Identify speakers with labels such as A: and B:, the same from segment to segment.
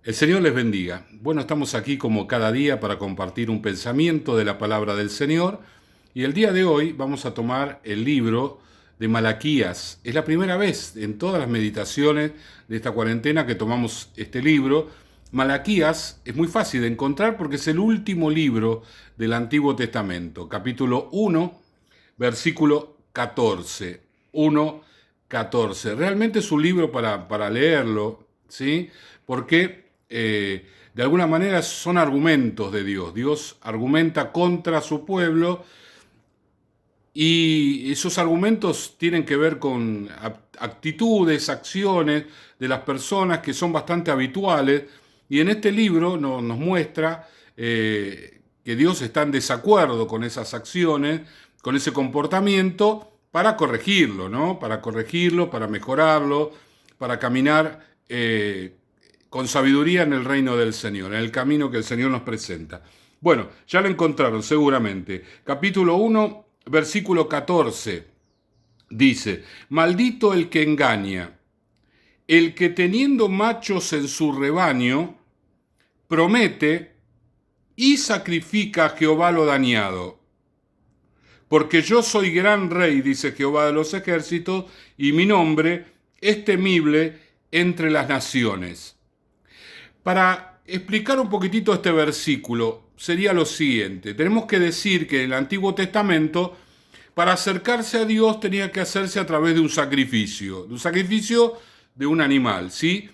A: El Señor les bendiga. Bueno, estamos aquí como cada día para compartir un pensamiento de la palabra del Señor y el día de hoy vamos a tomar el libro de Malaquías. Es la primera vez en todas las meditaciones de esta cuarentena que tomamos este libro. Malaquías es muy fácil de encontrar porque es el último libro del Antiguo Testamento, capítulo 1, versículo 14. 1, 14. Realmente es un libro para leerlo, ¿sí? Porque de alguna manera son argumentos de Dios. Dios argumenta contra su pueblo y esos argumentos tienen que ver con actitudes, acciones de las personas que son bastante habituales. Y en este libro nos muestra que Dios está en desacuerdo con esas acciones, con ese comportamiento, para corregirlo, ¿no? Para corregirlo, para mejorarlo, para caminar con sabiduría en el reino del Señor, en el camino que el Señor nos presenta. Bueno, ya lo encontraron seguramente. Capítulo 1, versículo 14, dice: Maldito el que engaña, el que teniendo machos en su rebaño, promete y sacrifica a Jehová lo dañado. Porque yo soy gran rey, dice Jehová de los ejércitos, y mi nombre es temible entre las naciones. Para explicar un poquitito este versículo, sería lo siguiente. Tenemos que decir que en el Antiguo Testamento, para acercarse a Dios tenía que hacerse a través de un sacrificio de un animal, ¿sí?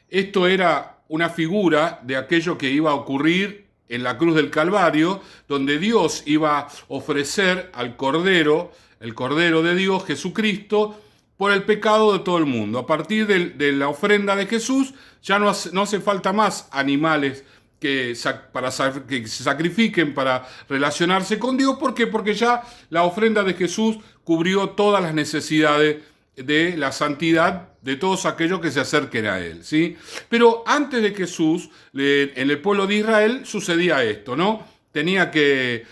A: Esto era una figura de aquello que iba a ocurrir en la cruz del Calvario, donde Dios iba a ofrecer al Cordero, el Cordero de Dios, Jesucristo, por el pecado de todo el mundo. A partir de la ofrenda de Jesús, ya no hace falta más animales que se sacrifiquen para relacionarse con Dios. ¿Por qué? Porque ya la ofrenda de Jesús cubrió todas las necesidades de la santidad de todos aquellos que se acerquen a Él, ¿sí? Pero antes de Jesús, en el pueblo de Israel sucedía esto, ¿no? Tenía que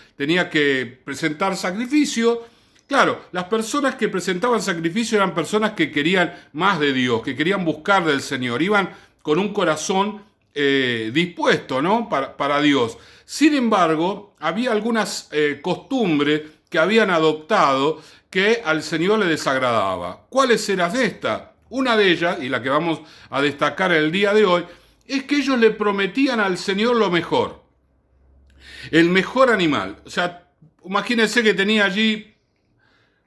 A: presentar sacrificio. Claro, las personas que presentaban sacrificio eran personas que querían más de Dios, que querían buscar del Señor, iban con un corazón dispuesto, ¿no? Para Dios. Sin embargo, había algunas costumbres que habían adoptado que al Señor le desagradaba. ¿Cuáles eran estas? Una de ellas, y la que vamos a destacar el día de hoy, es que ellos le prometían al Señor lo mejor. El mejor animal. O sea, imagínense que tenía allí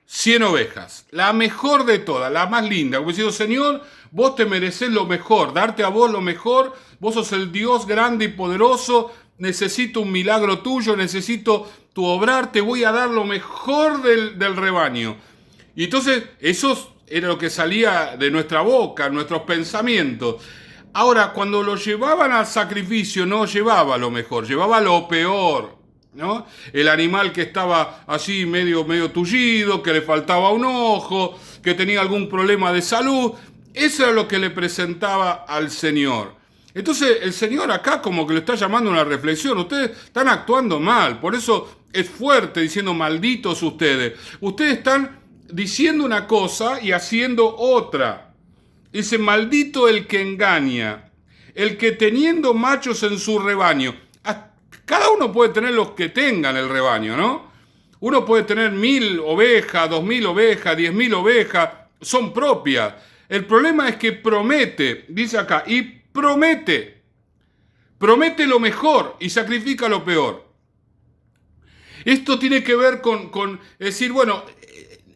A: 100 ovejas, la mejor de todas, la más linda. Como diciendo: Señor, vos te merecés lo mejor, darte a vos lo mejor, vos sos el Dios grande y poderoso, necesito un milagro tuyo, necesito tu obrar, te voy a dar lo mejor del rebaño. Y entonces eso era lo que salía de nuestra boca, nuestros pensamientos. Ahora, cuando lo llevaban al sacrificio, no llevaba lo mejor, llevaba lo peor, ¿no? El animal que estaba así medio tullido, que le faltaba un ojo, que tenía algún problema de salud. Eso era lo que le presentaba al Señor. Entonces el Señor acá como que lo está llamando a una reflexión. Ustedes están actuando mal, por eso es fuerte diciendo: malditos ustedes. Ustedes están diciendo una cosa y haciendo otra. Dice: maldito el que engaña, el que teniendo machos en su rebaño. Cada uno puede tener los que tengan el rebaño, ¿no? Uno puede tener 1000 ovejas, 2000 ovejas, 10.000 ovejas, son propias. El problema es que promete, dice acá, y promete lo mejor y sacrifica lo peor. Esto tiene que ver con decir, bueno,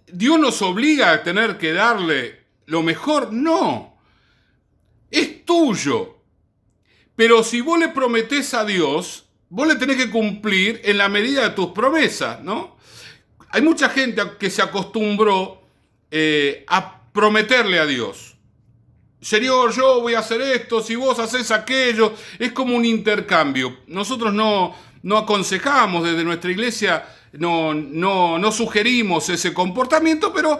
A: ¿Dios nos obliga a tener que darle lo mejor? No, es tuyo. Pero si vos le prometés a Dios, vos le tenés que cumplir en la medida de tus promesas, ¿no? Hay mucha gente que se acostumbró a prometerle a Dios: Señor, yo voy a hacer esto, si vos haces aquello. Es como un intercambio. Nosotros no aconsejamos desde nuestra iglesia, no sugerimos ese comportamiento, pero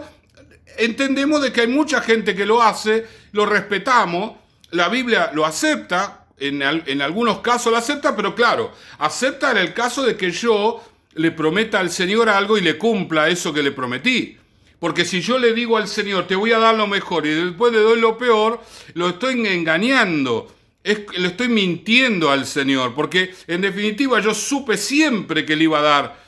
A: entendemos de que hay mucha gente que lo hace, lo respetamos, la Biblia lo acepta. En algunos casos lo acepta, pero claro, acepta en el caso de que yo le prometa al Señor algo y le cumpla eso que le prometí. Porque si yo le digo al Señor: te voy a dar lo mejor, y después le doy lo peor, lo estoy engañando. le estoy mintiendo al Señor, porque en definitiva yo supe siempre que le iba a dar,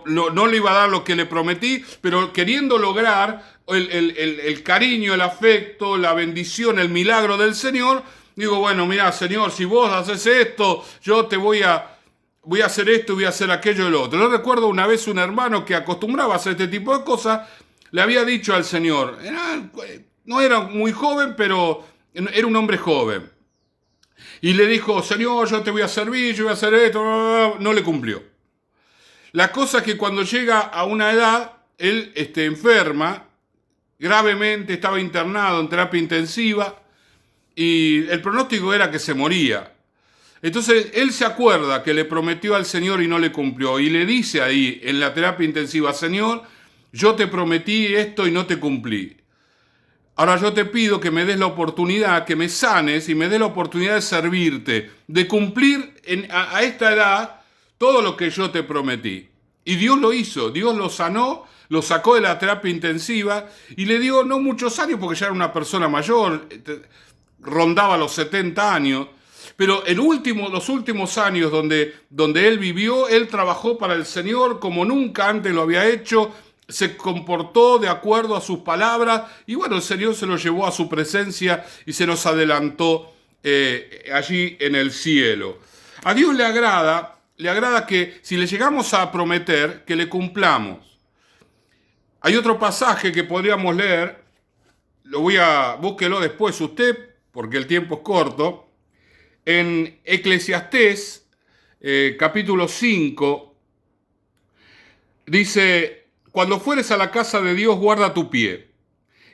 A: no le iba a dar lo que le prometí, pero queriendo lograr el cariño, el afecto, la bendición, el milagro del Señor, digo, bueno, mira, Señor, si vos haces esto, yo te voy a hacer esto, voy a hacer aquello y lo otro. Yo recuerdo una vez un hermano que acostumbraba a hacer este tipo de cosas, le había dicho al Señor, no era muy joven, pero era un hombre joven. Y le dijo, Señor, yo te voy a servir, yo voy a hacer esto, no le cumplió. La cosa es que cuando llega a una edad, él enferma gravemente, estaba internado en terapia intensiva y el pronóstico era que se moría. Entonces él se acuerda que le prometió al Señor y no le cumplió y le dice ahí en la terapia intensiva, Señor, yo te prometí esto y no te cumplí. Ahora yo te pido que me des la oportunidad, que me sanes y me des la oportunidad de servirte, de cumplir a esta edad todo lo que yo te prometí. Y Dios lo hizo, Dios lo sanó, lo sacó de la terapia intensiva y le dio no muchos años porque ya era una persona mayor, rondaba los 70 años, pero los últimos años donde él vivió, él trabajó para el Señor como nunca antes lo había hecho, se comportó de acuerdo a sus palabras y bueno, el Señor se lo llevó a su presencia y se nos adelantó allí en el cielo. A Dios le agrada que si le llegamos a prometer, que le cumplamos. Hay otro pasaje que podríamos leer, búsquelo después usted, porque el tiempo es corto, en Eclesiastés, capítulo 5, dice, cuando fueres a la casa de Dios, guarda tu pie,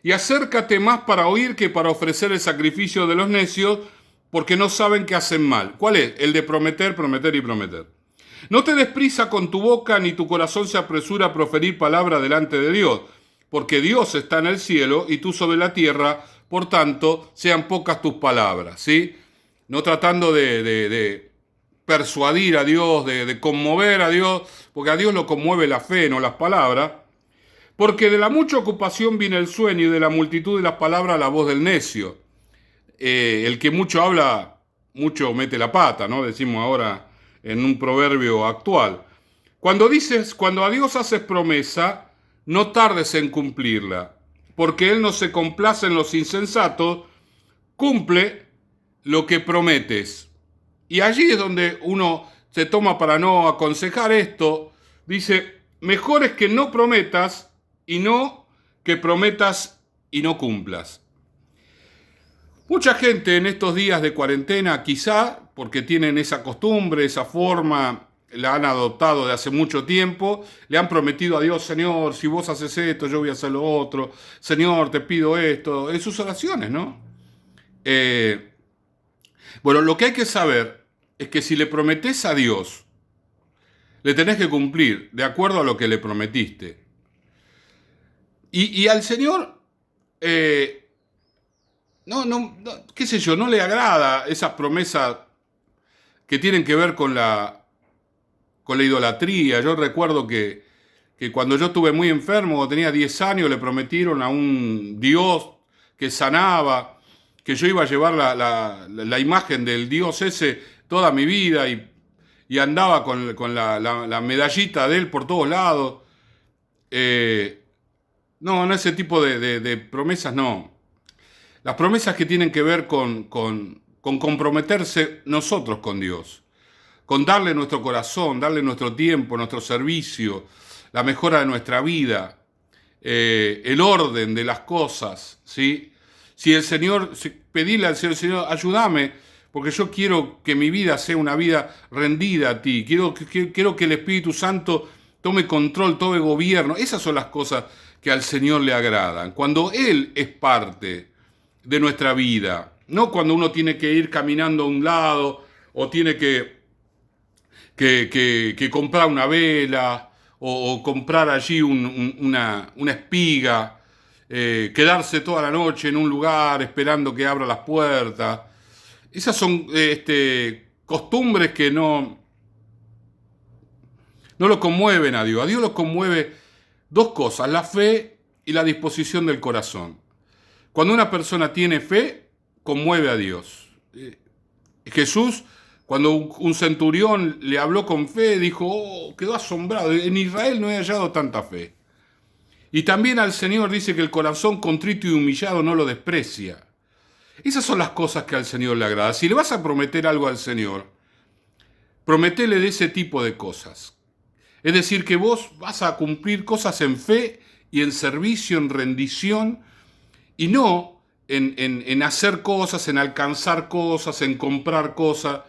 A: y acércate más para oír que para ofrecer el sacrificio de los necios, porque no saben que hacen mal. ¿Cuál es? El de prometer, prometer y prometer. No te des prisa con tu boca, ni tu corazón se apresura a proferir palabra delante de Dios, porque Dios está en el cielo y tú sobre la tierra, por tanto, sean pocas tus palabras, ¿sí? No tratando de persuadir a Dios, de conmover a Dios, porque a Dios lo conmueve la fe, no las palabras, porque de la mucha ocupación viene el sueño y de la multitud de las palabras la voz del necio. El que mucho habla, mucho mete la pata, ¿no? Decimos ahora en un proverbio actual. Cuando a Dios haces promesa, no tardes en cumplirla, porque Él no se complace en los insensatos, cumple lo que prometes. Y allí es donde uno se toma para no aconsejar esto. Dice, mejor es que no prometas y no que prometas y no cumplas. Mucha gente en estos días de cuarentena, quizá porque tienen esa costumbre, esa forma, la han adoptado de hace mucho tiempo, le han prometido a Dios, Señor, si vos haces esto, yo voy a hacer lo otro, Señor, te pido esto, en sus oraciones, ¿no? Bueno, lo que hay que saber es que si le prometés a Dios, le tenés que cumplir de acuerdo a lo que le prometiste. Y al Señor, qué sé yo, no le agrada esas promesas que tienen que ver con la idolatría. Yo recuerdo que cuando yo estuve muy enfermo, tenía 10 años, le prometieron a un Dios que sanaba, que yo iba a llevar la imagen del Dios ese toda mi vida y andaba con la medallita de él por todos lados. No, ese tipo de promesas no. Las promesas que tienen que ver con comprometerse nosotros con Dios, con darle nuestro corazón, darle nuestro tiempo, nuestro servicio, la mejora de nuestra vida, el orden de las cosas, ¿sí? Pedirle al Señor, ayúdame, porque yo quiero que mi vida sea una vida rendida a ti, quiero que el Espíritu Santo tome control, tome gobierno. Esas son las cosas que al Señor le agradan, cuando Él es parte de nuestra vida, no cuando uno tiene que ir caminando a un lado o tiene que comprar una vela o comprar allí una espiga, quedarse toda la noche en un lugar esperando que abra las puertas. Esas son costumbres que no lo conmueven a Dios. A Dios lo conmueve dos cosas, la fe y la disposición del corazón. Cuando una persona tiene fe, conmueve a Dios. Jesús, cuando un centurión le habló con fe, dijo, oh, quedó asombrado, en Israel no he hallado tanta fe. Y también al Señor dice que el corazón contrito y humillado no lo desprecia. Esas son las cosas que al Señor le agrada. Si le vas a prometer algo al Señor, prometele de ese tipo de cosas. Es decir, que vos vas a cumplir cosas en fe y en servicio, en rendición, y no en hacer cosas, en alcanzar cosas, en comprar cosas.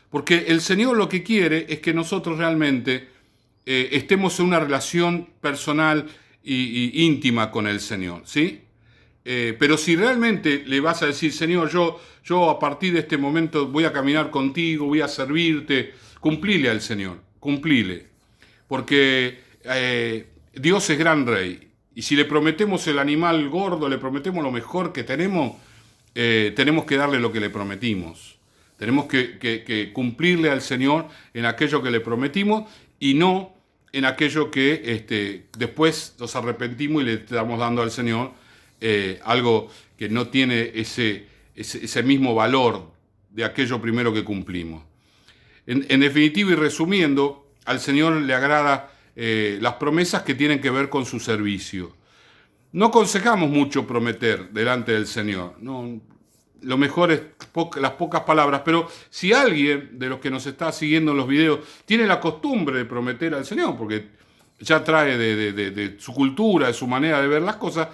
A: Porque el Señor lo que quiere es que nosotros realmente estemos en una relación personal y íntima con el Señor, ¿sí? Pero si realmente le vas a decir, Señor, yo a partir de este momento voy a caminar contigo, voy a servirte, cumplile al Señor, cumplile. Porque Dios es gran rey. Y si le prometemos el animal gordo, le prometemos lo mejor que tenemos, tenemos que darle lo que le prometimos. Tenemos que cumplirle al Señor en aquello que le prometimos y no en aquello que después nos arrepentimos y le estamos dando al Señor algo que no tiene ese mismo valor de aquello primero que cumplimos. En definitiva y resumiendo, al Señor le agrada las promesas que tienen que ver con su servicio. No aconsejamos mucho prometer delante del Señor, no, lo mejor es las pocas palabras, pero si alguien de los que nos está siguiendo en los videos tiene la costumbre de prometer al Señor, porque ya trae de su cultura, de su manera de ver las cosas,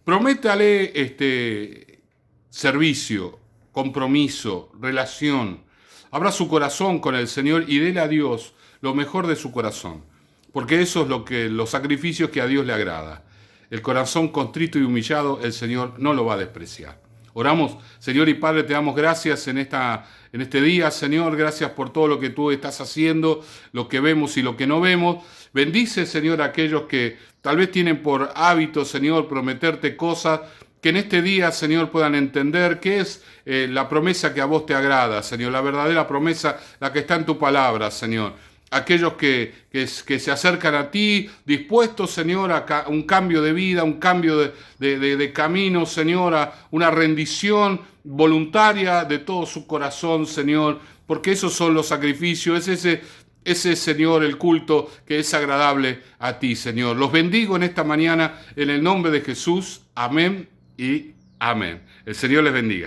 A: prométale servicio, compromiso, relación. Abra su corazón con el Señor y dele a Dios lo mejor de su corazón, porque eso es los sacrificios que a Dios le agrada. El corazón contrito y humillado, el Señor no lo va a despreciar. Oramos, Señor y Padre, te damos gracias en este día, Señor, gracias por todo lo que tú estás haciendo, lo que vemos y lo que no vemos. Bendice, Señor, a aquellos que tal vez tienen por hábito, Señor, prometerte cosas, que en este día, Señor, puedan entender qué es la promesa que a vos te agrada, Señor, la verdadera promesa, la que está en tu palabra, Señor. Aquellos que se acercan a ti, dispuestos, Señor, a un cambio de vida, un cambio de camino, Señor, a una rendición voluntaria de todo su corazón, Señor, porque esos son los sacrificios, ese, Señor, el culto que es agradable a ti, Señor. Los bendigo en esta mañana en el nombre de Jesús. Amén y amén. El Señor les bendiga.